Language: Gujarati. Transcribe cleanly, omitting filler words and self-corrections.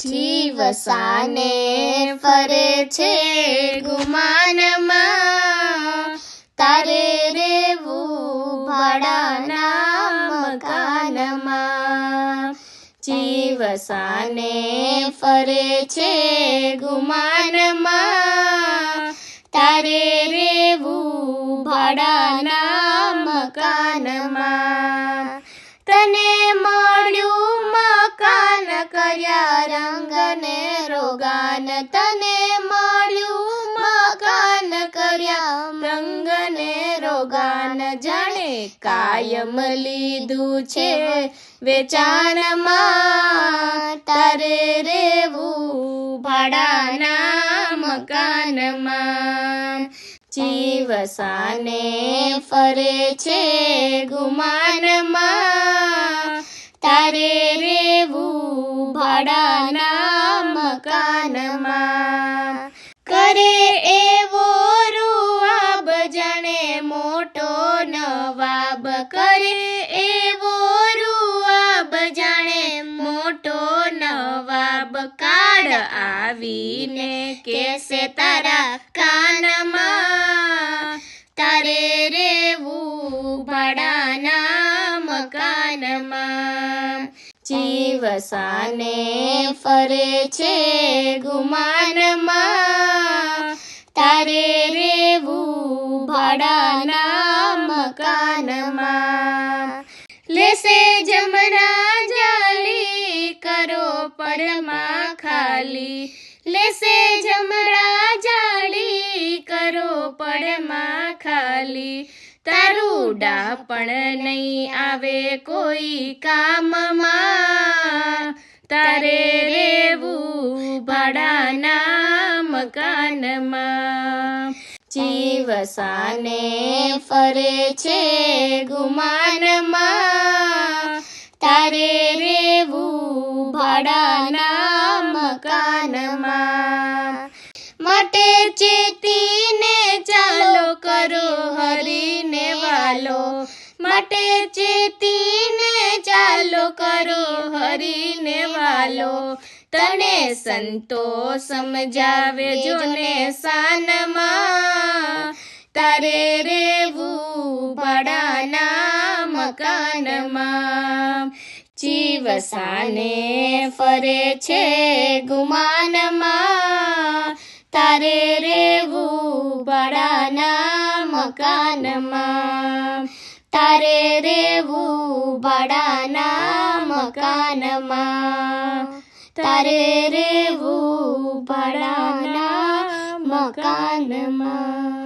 જીવસાને ફરે છે ગુમાનમાં, તારે રેવું ભાડાના મકાનમાં. જીવસાને ફરે છે ગુમાનમાં, તારે રેવું ભાડાના મકાનમાં. તને મળ્યું મકાન કર્યા રંગને રોગાન, તને મળ્યું મકાન કર્યા રંગને રોગાન. જાણે કાયમ લીધું છે વેચાણમાં, તારે રેવું ભાડાના મકાનમાં. જીવસાને ફરે છે ગુમાનમાં, તારે રેવું ભાડાના મકાનમાં. કરે એવો રૂઆબ જાણે મોટો નવાબ, કરે એવો રૂઆબ જાણે મોટો નવાબ. કાળ આવીને કેસે તારા કાનમાં, તારે રેવું ભાડાના મકાનમાં. જીવસાને ફરે છે ગુમાનમાં, તારે રેવું ભાડાના મકાનમાં. લેશે જમણા જાળી કરો પડમાં ખાલી, લેશે જમણા જાળી કરો પડમાં ખાલી. તારું ડાપણ નહીં આવે કોઈ કામમાં, તારે રેવું ભાડાના મકાનમાં. જીવસાને ફરે છે ગુમાનમાં, તારે રેવું ભાડાના મકાનમાં. માટે ચેતીને ચાલો કરો હરીને વાલો, માટે ચેતીને ચાલો કરો હરીને વાલો. તને સંતો સમજાવે જોને શાનમાં, તારે રેવું ભાડાના મકાનમાં. જીવસાને ફરે છે ગુમાનમાં, તારે રેવું ભાડાના મકાનમાં. તારે રેવું ભાડાના મકાનમાં, તારે રેવું ભાડાના મકાનમાં.